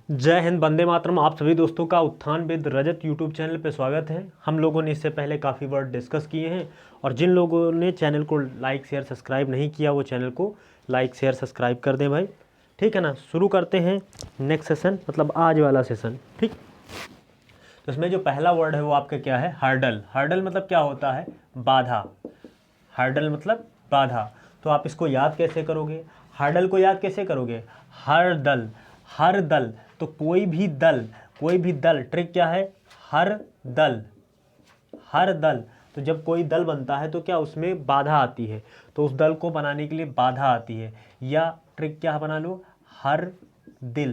जय हिंद, वंदे मातरम। आप सभी दोस्तों का उत्थान विद रजत यूट्यूब चैनल पे स्वागत है। हम लोगों ने इससे पहले काफ़ी वर्ड डिस्कस किए हैं और जिन लोगों ने चैनल को लाइक शेयर सब्सक्राइब नहीं किया वो चैनल को लाइक शेयर सब्सक्राइब कर दें भाई, ठीक है ना। शुरू करते हैं नेक्स्ट सेशन, मतलब आज वाला सेशन, ठीक। तो इसमें जो पहला वर्ड है वो आपका क्या है? हर्डल। हर्डल मतलब क्या होता है? बाधा। हर्डल मतलब बाधा। तो आप इसको याद कैसे करोगे? हर्डल को याद कैसे करोगे? हर दल। हर दल तो कोई भी दल। ट्रिक क्या है? हर दल। हर दल तो जब कोई दल बनता है तो क्या उसमें बाधा आती है, तो उस दल को बनाने के लिए बाधा आती है। या ट्रिक क्या बना लो? हर दिल।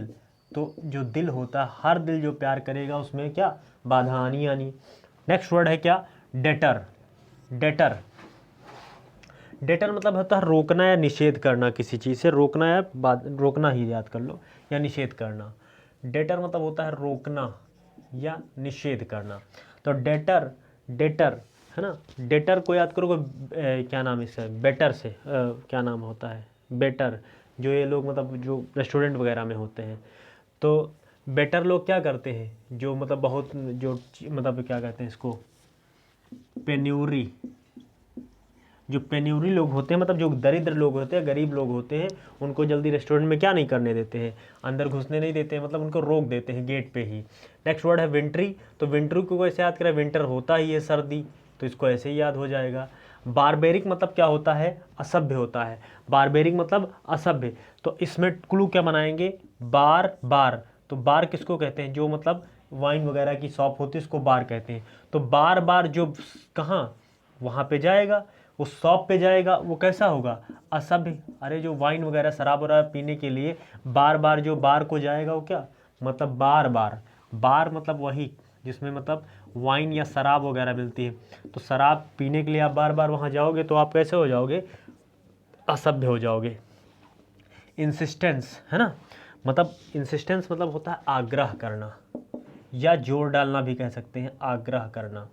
तो जो दिल होता है, हर दिल जो प्यार करेगा उसमें क्या बाधा आनी आनी। नेक्स्ट वर्ड है क्या? डेटर। डेटर। डेटर मतलब होता है रोकना या निषेध करना, किसी चीज़ से रोकना या रोकना ही याद कर लो, या निषेध करना। डेटर मतलब होता है रोकना या निषेध करना। तो डेटर, डेटर है ना। डेटर को याद करोगे क्या नाम इसका? बेटर से क्या नाम होता है? बेटर। जो ये लोग मतलब जो रेस्टोरेंट वगैरह में होते हैं, तो बेटर लोग क्या करते हैं? जो मतलब बहुत जो मतलब क्या कहते हैं इसको? पेन्यूरी। जो पेन्यूरी लोग होते हैं, मतलब जो दरिद्र लोग होते हैं, गरीब लोग होते हैं, उनको जल्दी रेस्टोरेंट में क्या नहीं करने देते हैं? अंदर घुसने नहीं देते हैं, मतलब उनको रोक देते हैं गेट पे ही। नेक्स्ट वर्ड है विंटरी। तो विंटरी को कैसे याद करें? विंटर होता ही है सर्दी, तो इसको ऐसे ही याद हो जाएगा। बारबेरिक मतलब क्या होता है? असभ्य होता है। बारबेरिक मतलब असभ्य। तो इसमें क्लू क्या बनाएंगे? बार बार। तो बार किसको कहते हैं? जो मतलब वाइन वगैरह की शॉप होती है उसको बार कहते हैं। तो बार बार जो कहाँ वहाँ पे जाएगा, उस शॉप पे जाएगा, वो कैसा होगा? असभ्य। अरे जो वाइन वगैरह शराब वगैरह पीने के लिए बार बार जो बार को जाएगा वो क्या मतलब बार बार। बार मतलब वही जिसमें मतलब वाइन या शराब वगैरह मिलती है। तो शराब पीने के लिए आप बार बार वहाँ जाओगे तो आप कैसे हो जाओगे? असभ्य हो जाओगे। इंसिस्टेंस है ना, मतलब इंसिस्टेंस मतलब होता है आग्रह करना, या जोर डालना भी कह सकते हैं, आग्रह करना।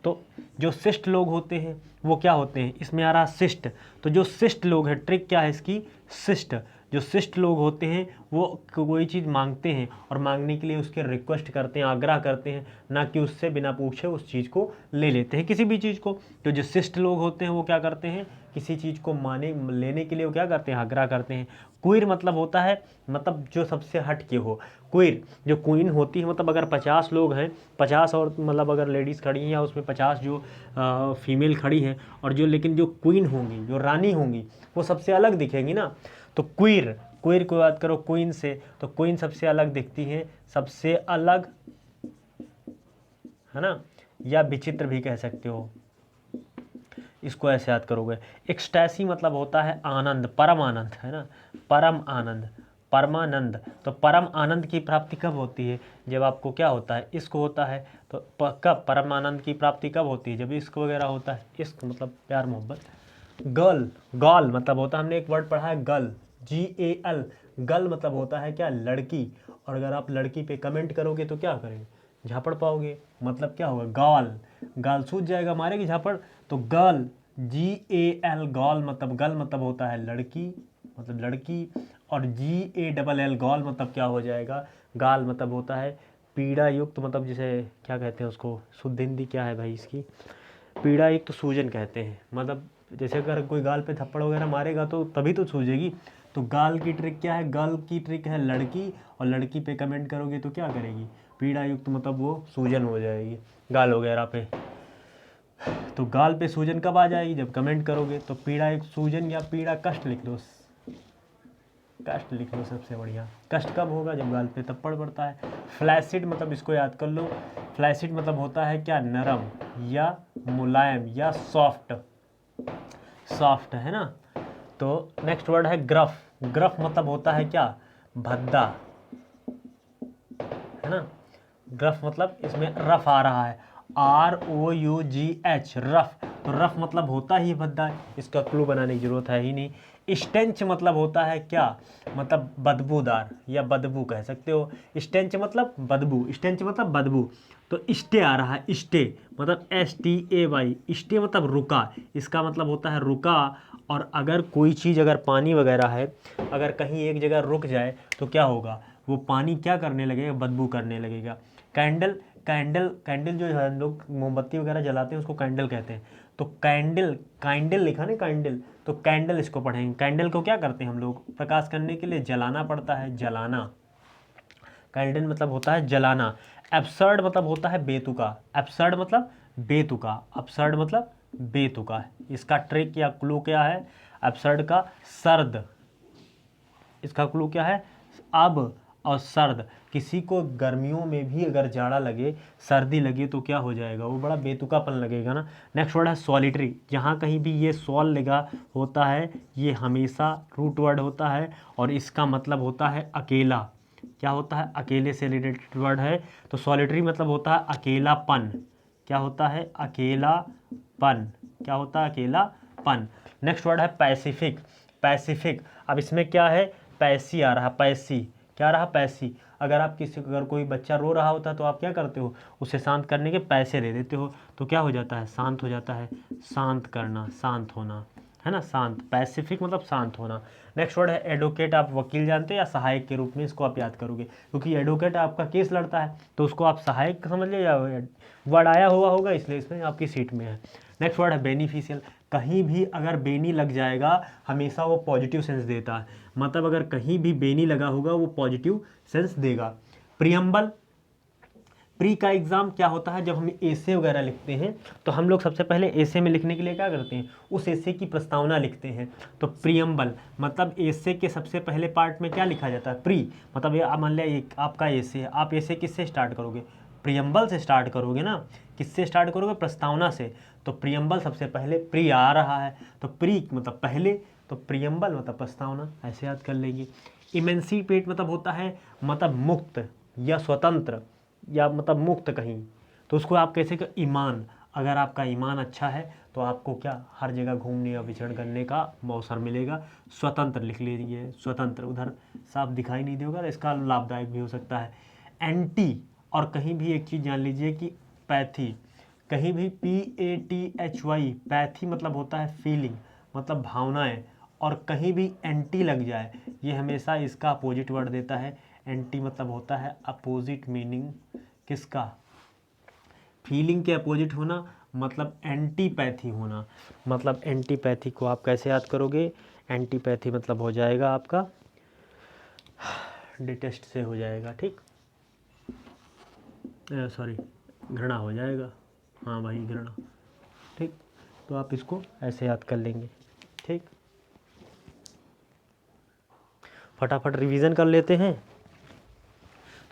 तो जो शिष्ट लोग होते हैं वो क्या होते हैं? इसमें आ रहा शिष्ट। तो जो शिष्ट लोग हैं, ट्रिक क्या है इसकी? शिष्ट। जो शिष्ट लोग होते हैं वो कोई चीज़ मांगते हैं और मांगने के लिए उसके रिक्वेस्ट करते हैं, आग्रह करते हैं, ना कि उससे बिना पूछे उस चीज़ को ले लेते हैं, किसी भी चीज़ को। तो जो शिष्ट लोग होते हैं वो क्या करते हैं? किसी चीज़ को माने लेने के लिए वो क्या करते हैं? आग्रह करते हैं। क्वीर मतलब होता है मतलब जो सबसे हट के हो। क्वीर जो क्वीन होती है, मतलब अगर 50 लोग हैं, 50 और मतलब अगर लेडीज़ खड़ी हैं या उसमें 50 जो फीमेल खड़ी हैं, और जो लेकिन जो क्वीन होंगी, जो रानी होंगी, वो सबसे अलग दिखेंगी ना। तो क्वीर, क्वीर को याद करो क्वीन से, तो क्वीन सबसे अलग दिखती है, सबसे अलग है ना, या विचित्र भी कह सकते हो। इसको ऐसे याद करोगे। एक्सटैसी मतलब होता है आनंद, परम आनंद है ना, परम आनंद, परमानंद। तो परम आनंद की प्राप्ति कब होती है? जब आपको क्या होता है? इश्क होता है। तो कब परम आनंद की प्राप्ति कब होती है? जब इश्क वगैरह होता है। इश्क मतलब प्यार मोहब्बत। गर्ल, गॉल मतलब होता है, हमने एक वर्ड पढ़ा है गल, GAL। गल मतलब होता है क्या? लड़की। और अगर आप लड़की पे कमेंट करोगे तो क्या करेंगे? झापड़ पाओगे, मतलब क्या होगा? गाल। गाल सूझ जाएगा, मारेगी झापड़। तो गर्ल, GAL, गॉल मतलब गल मतलब होता है लड़की, मतलब लड़की। और GALL गॉल मतलब क्या हो जाएगा? गाल मतलब होता है पीड़ा युक्त, मतलब जिसे क्या कहते हैं उसको? शुद्ध हिंदी क्या है भाई इसकी? पीड़ा युक्त सूजन कहते हैं। मतलब जैसे अगर कोई गाल पे थप्पड़ वगैरह मारेगा तो तभी तो सूझेगी। तो गाल की ट्रिक क्या है? गर्ल की ट्रिक है लड़की, और लड़की पे कमेंट करोगे तो क्या करेगी? पीड़ा युक्त मतलब वो सूजन हो जाएगी गाल वगैरह पे। तो गाल पे सूजन कब आ जाएगी? जब कमेंट करोगे। तो पीड़ा युक्त सूजन या पीड़ा कष्ट लिख दो, कष्ट लिख लो सबसे बढ़िया। कष्ट कब होगा? जब गाल पे थप्पड़ पड़ता है। फ्लैसिड मतलब इसको याद कर लो, फ्लैसिड मतलब होता है क्या? नरम या मुलायम या सॉफ्ट, सॉफ्ट है ना। तो नेक्स्ट वर्ड है ग्रफ। ग्रफ मतलब होता है क्या? भद्दा है ना। ग्रफ मतलब इसमें रफ आ रहा है, ROUGH, रफ। तो रफ मतलब होता ही भद्दा, इसका क्लू बनाने की जरूरत है ही नहीं। स्टेंच मतलब होता है क्या? मतलब बदबूदार या बदबू कह सकते हो। स्टेंच मतलब बदबू, स्टेंच मतलब बदबू। तो स्टे आ रहा है, स्टे मतलब STAY, स्टे मतलब रुका, इसका मतलब होता है रुका। और अगर कोई चीज़, अगर पानी वगैरह है, अगर कहीं एक जगह रुक जाए तो क्या होगा? वो पानी क्या करने लगेगा, बदबू करने लगेगा। कैंडल, कैंडल कैंडल जो है हम लोग मोमबत्ती वगैरह जलाते हैं उसको कैंडल कहते हैं। तो कैंडल, कैंडल लिखा ना कैंडल, तो कैंडल इसको पढ़ेंगे। कैंडल को क्या करते हैं हम लोग, प्रकाश करने के लिए जलाना पड़ता है, जलाना। कैंडल मतलब होता है जलाना। एब्सर्ड मतलब होता है बेतुका, एब्सर्ड मतलब बेतुका, एब्सर्ड मतलब बेतुका। इसका ट्रिक या क्लू क्या है, एब्सर्ड का सर्द, इसका क्लू क्या है, अब और सर्द। किसी को गर्मियों में भी अगर जाड़ा लगे, सर्दी लगे तो क्या हो जाएगा, वो बड़ा बेतुकापन लगेगा ना। नेक्स्ट वर्ड है सॉलिटरी। जहाँ कहीं भी ये सॉल लगा होता है ये हमेशा रूट वर्ड होता है और इसका मतलब होता है अकेला। क्या होता है, अकेले से रिलेटेड वर्ड है। तो सॉलिटरी मतलब होता है अकेलापन। क्या होता है, अकेलापन। क्या होता है, अकेलापन। नेक्स्ट वर्ड है पैसिफिक। पैसिफिक, अब इसमें क्या है, पैसी आ रहा, पैसी क्या रहा, पैसी। अगर कोई बच्चा रो रहा होता है तो आप क्या करते हो, उसे शांत करने के पैसे दे देते हो, तो क्या हो जाता है, शांत हो जाता है। शांत करना, शांत होना, है ना, शांत। पैसिफिक मतलब शांत होना। नेक्स्ट वर्ड है एडवोकेट। आप वकील जानते हैं या सहायक के रूप में इसको आप याद करोगे, क्योंकि एडवोकेट आपका केस लड़ता है तो उसको आप सहायक समझ लीजिए, या वर्ड आया हुआ होगा इसलिए इसमें आपकी सीट में है। नेक्स्ट वर्ड है बेनिफिशियल। कहीं भी अगर बेनी लग जाएगा हमेशा वो पॉजिटिव सेंस देता है, मतलब अगर कहीं भी बेनी लगा होगा वो पॉजिटिव सेंस देगा। प्रियम्बल, प्री का एग्जाम क्या होता है, जब हम एसे वगैरह लिखते हैं तो हम लोग सबसे पहले एसे में लिखने के लिए क्या करते हैं, उस एसे की प्रस्तावना लिखते हैं। तो प्रियम्बल मतलब एसे के सबसे पहले पार्ट में क्या लिखा जाता है, प्री, मतलब ये मान लिया एक आपका एसे है, आप एसे किससे स्टार्ट करोगे, प्रियम्बल से स्टार्ट करोगे ना। किससे स्टार्ट करोगे, प्रस्तावना से। तो प्रियम्बल सबसे पहले, प्री आ रहा है तो प्री मतलब पहले, तो प्रियम्बल मतलब प्रस्तावना, ऐसे याद कर लेंगे। इमेंसिपेट मतलब होता है मतलब मुक्त या स्वतंत्र या मतलब मुक्त कहीं, तो उसको आप कैसे कर, ईमान। अगर आपका ईमान अच्छा है तो आपको क्या, हर जगह घूमने या विचरण करने का अवसर मिलेगा। स्वतंत्र लिख लीजिए, स्वतंत्र उधर साफ दिखाई नहीं देगा, इसका लाभदायक भी हो सकता है। एंटी, और कहीं भी एक चीज़ जान लीजिए कि पैथी, कहीं भी PATHY, पैथी मतलब होता है फीलिंग, मतलब भावनाएं, और कहीं भी एंटी लग जाए ये हमेशा इसका अपोजिट वर्ड देता है। एंटी मतलब होता है अपोजिट मीनिंग किसका, फीलिंग के अपोजिट होना, मतलब एंटीपैथी होना। मतलब एंटीपैथी को आप कैसे याद करोगे, एंटीपैथी मतलब हो जाएगा आपका डिटेस्ट से हो जाएगा, ठीक, सॉरी घृणा हो जाएगा, हाँ भाई घृणा, ठीक। तो आप इसको ऐसे याद कर लेंगे, ठीक। फटाफट रिवीजन कर लेते हैं।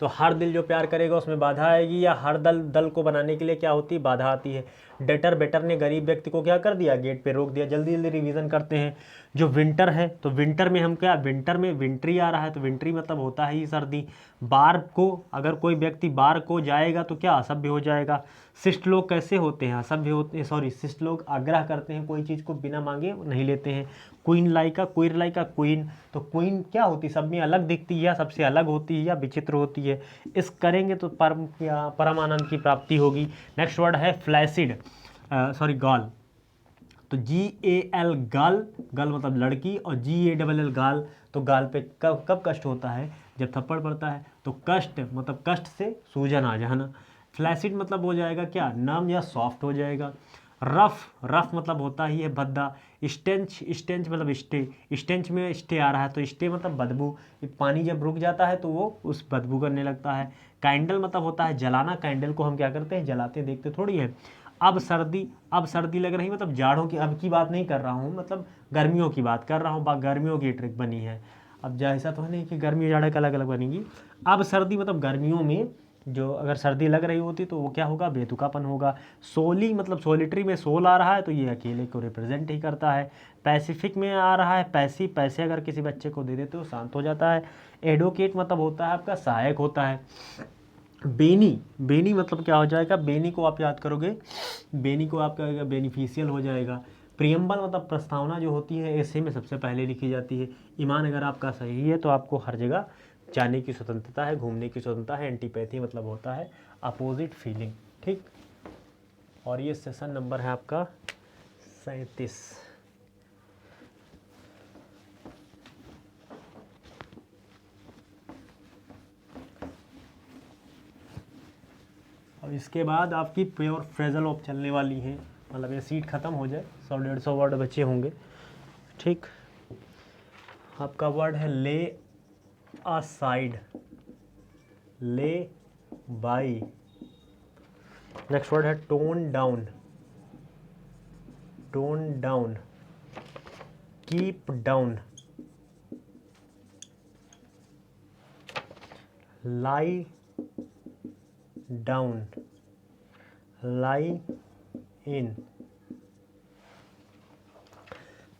तो हर दिल जो प्यार करेगा उसमें बाधा आएगी, या हर दल दल को बनाने के लिए क्या होती है, बाधा आती है। डेटर बेटर ने गरीब व्यक्ति को क्या कर दिया, गेट पे रोक दिया। जल्दी जल्दी रिवीजन करते हैं। जो विंटर है तो विंटर में हम क्या, विंटर में विंट्री आ रहा है तो विंट्री मतलब होता है ही सर्दी। बार को, अगर कोई व्यक्ति बार को जाएगा तो क्या असभ्य हो जाएगा। शिष्ट लोग कैसे होते हैं, असभ्य होते हैं, सॉरी शिष्ट लोग आग्रह करते हैं, कोई चीज़ को बिना मांगे नहीं लेते हैं। क्वीन लाइका, क्वीर लाइका, क्वीन, तो क्वीन क्या होती है, सब में अलग दिखती है या सबसे अलग होती है या विचित्र होती है। इस करेंगे तो परम या परम आनंद की प्राप्ति होगी। नेक्स्ट वर्ड है फ्लैसिड, सॉरी गाल। तो GAL गाल, गाल मतलब लड़की, और GALL गाल, तो गाल पे कब कब कष्ट होता है, जब थप्पड़ पड़ता है। तो कष्ट मतलब कष्ट से सूजन आ जाना। फ्लैसिड मतलब हो जाएगा क्या, नम या सॉफ्ट हो जाएगा। रफ, रफ मतलब होता ही है भद्दा। स्टेंच, स्टेंच मतलब स्टे, स्टेंच में स्टे आ रहा है तो स्टे मतलब बदबू। पानी जब रुक जाता है तो वो उस बदबू करने लगता है। कैंडल मतलब होता है जलाना, कैंडल को हम क्या करते हैं, जलाते देखते थोड़ी है। अब सर्दी, अब सर्दी लग रही, मतलब जाड़ों की अब की बात नहीं कर रहा हूँ, मतलब गर्मियों की बात कर रहा हूँ, गर्मियों की ट्रिक बनी है। अब ऐसा तो है नहीं कि गर्मी जाड़े का अलग अलग बनेगी। अब सर्दी मतलब गर्मियों में जो अगर सर्दी लग रही होती तो वो क्या होगा, बेतुकापन होगा। सोली मतलब सोलिटरी में सोल आ रहा है तो ये अकेले को रिप्रेजेंट ही करता है। पैसिफिक में आ रहा है पैसी, पैसे अगर किसी बच्चे को दे देते हो शांत हो जाता है। एडवोकेट मतलब होता है आपका सहायक होता है। बेनी, बेनी मतलब क्या हो जाएगा, बेनी को आप याद करोगे, बेनी को आपका बेनिफिशियल हो जाएगा। प्रियम्बल मतलब प्रस्तावना जो होती है ऐसे में सबसे पहले लिखी जाती है। ईमान अगर आपका सही है तो आपको हर जगह जाने की स्वतंत्रता है, घूमने की स्वतंत्रता है। एंटीपैथी मतलब होता है अपोजिट फीलिंग, ठीक। और ये सेशन नंबर है आपका 37। इसके बाद आपकी प्योर फ्रेजल ऑफ चलने वाली है, मतलब ये सीट ख़त्म हो जाए, 100-150 वर्ड बचे होंगे। ठीक, आपका वर्ड है lay aside, lay by. Next word है tone down, tone down, keep down, lie down, lie in.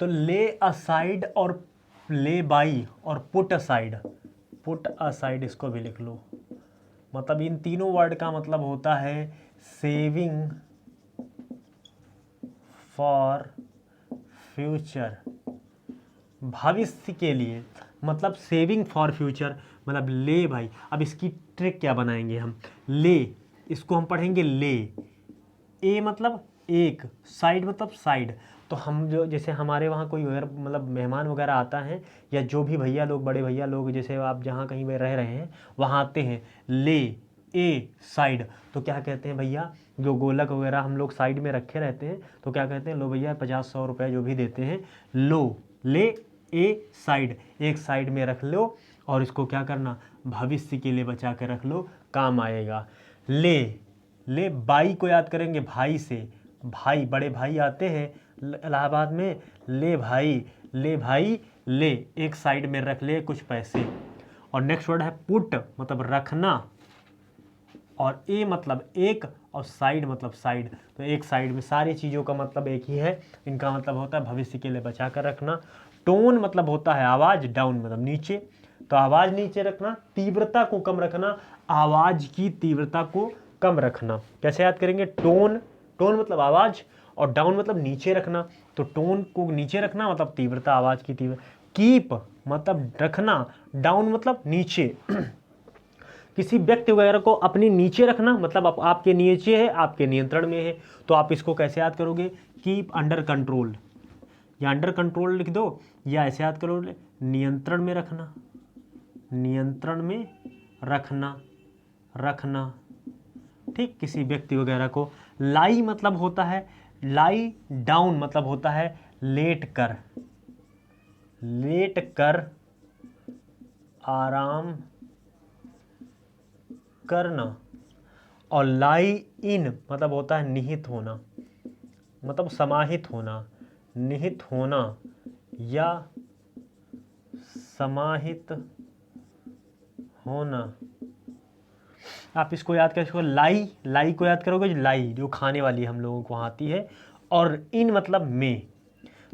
तो ले असाइड और ले बाई और पुट असाइड, पुट असाइड इसको भी लिख लो। मतलब इन तीनों वर्ड का मतलब होता है सेविंग फॉर फ्यूचर, भविष्य के लिए। मतलब सेविंग फॉर फ्यूचर, मतलब ले भाई। अब इसकी ट्रिक क्या बनाएंगे हम, ले इसको हम पढ़ेंगे ले, ए मतलब एक, साइड मतलब साइड। तो हम जो जैसे हमारे वहाँ कोई मतलब मेहमान वगैरह आता है, या जो भी भैया लोग, बड़े भैया लोग, जैसे आप जहाँ कहीं पे रह रहे हैं वहाँ आते हैं, ले ए साइड, तो क्या कहते हैं भैया, जो गोलक वगैरह हम लोग साइड में रखे रहते हैं, तो क्या कहते हैं, लो भैया 50-100 रुपये जो भी देते हैं, लो ले ए साइड, एक साइड में रख लो, और इसको क्या करना, भविष्य के लिए बचा के रख लो, काम आएगा। ले, ले बाई को याद करेंगे भाई से, भाई, बड़े भाई आते हैं इलाहाबाद में, ले भाई, ले भाई, ले एक साइड में रख ले कुछ पैसे। और नेक्स्ट वर्ड है पुट, मतलब रखना, और ए मतलब एक, और साइड मतलब साइड, तो एक साइड में सारी चीज़ों का मतलब एक ही है। इनका मतलब होता है भविष्य के लिए बचा कर रखना। टोन मतलब होता है आवाज़, डाउन मतलब नीचे, तो आवाज़ नीचे रखना, तीव्रता को कम रखना, आवाज़ की तीव्रता को कम रखना। कैसे याद करेंगे, टोन, टोन मतलब आवाज़, और डाउन मतलब नीचे रखना, तो टोन को नीचे रखना मतलब तीव्रता, आवाज़ की तीव्रता। कीप मतलब रखना, डाउन मतलब नीचे। किसी व्यक्ति वगैरह को अपने नीचे रखना, मतलब आपके नीचे है, आपके नियंत्रण में है, तो आप इसको कैसे याद करोगे, कीप अंडर कंट्रोल, या अंडर कंट्रोल लिख दो, या ऐसे याद करो, नियंत्रण में रखना, नियंत्रण में रखना, रखना। ठीक, किसी व्यक्ति वगैरह को। लाई मतलब होता है, लाई डाउन मतलब होता है लेट कर, लेट कर आराम करना। और लाई इन मतलब होता है निहित होना, मतलब समाहित होना, निहित होना या समाहित होना। आप इसको याद करोगे, लाई, लाई को याद करोगे, लाई जो खाने वाली हम लोगों को आती है, और इन मतलब में।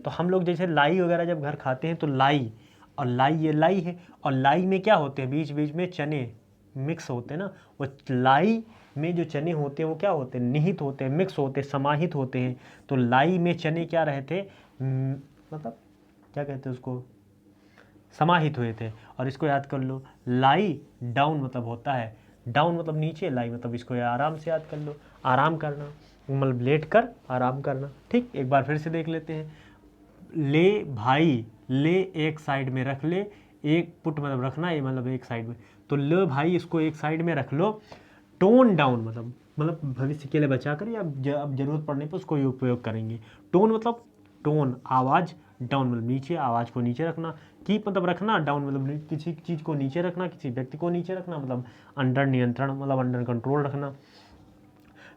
तो हम लोग जैसे लाई वगैरह जब घर खाते हैं तो लाई, और लाई ये लाई है, और लाई में क्या होते हैं, बीच बीच में चने मिक्स होते हैं ना, वो लाई में जो चने होते हैं वो क्या होते हैं, निहित होते हैं, मिक्स होते हैं, समाहित होते हैं। तो लाई में चने क्या रहे थे, मतलब क्या कहते हैं उसको, समाहित हुए थे। और इसको याद कर लो, लाई डाउन मतलब होता है, डाउन मतलब नीचे, लाई मतलब इसको आराम से याद कर लो, आराम करना, मतलब लेट कर आराम करना। ठीक, एक बार फिर से देख लेते हैं। ले भाई, ले एक साइड में रख ले, एक पुट मतलब रखना, ये मतलब एक साइड में, तो ले भाई इसको एक साइड में रख लो। टोन डाउन मतलब भविष्य के लिए बचा कर, या अब जरूरत पड़ने पर उसको उपयोग करेंगे। टोन मतलब टोन आवाज़, डाउन मतलब नीचे, आवाज़ को नीचे रखना। कीप मतलब रखना, डाउन मतलब किसी चीज़ को नीचे रखना, किसी व्यक्ति को नीचे रखना, मतलब अंडर नियंत्रण, मतलब अंडर कंट्रोल रखना।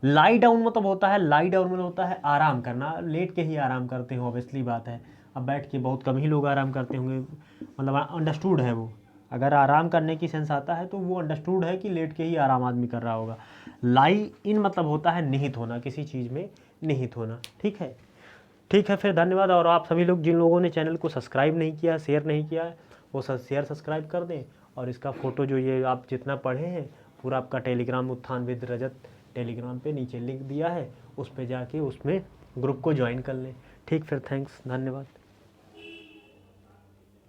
लाई डाउन मतलब होता है, लाई डाउन मतलब होता है आराम करना, लेट के ही आराम करते हो, ऑब्वियसली बात है, अब बैठ के बहुत कम ही लोग आराम करते होंगे, मतलब अंडरस्टूड है वो। अगर आराम करने की सेंस आता है तो वो अंडरस्टूड है कि लेट के ही आराम आदमी कर रहा होगा। लाई इन मतलब होता है निहित होना, किसी चीज़ में निहित होना। ठीक है, ठीक है, फिर धन्यवाद। और आप सभी लोग जिन लोगों ने चैनल को सब्सक्राइब नहीं किया, शेयर नहीं किया है, वो शेयर सब्सक्राइब कर दें। और इसका फ़ोटो जो ये आप जितना पढ़े हैं पूरा आपका टेलीग्राम उत्थान विद रजत टेलीग्राम पे नीचे लिंक दिया है, उस पे जाके उसमें ग्रुप को ज्वाइन कर लें। ठीक, फिर थैंक्स, धन्यवाद।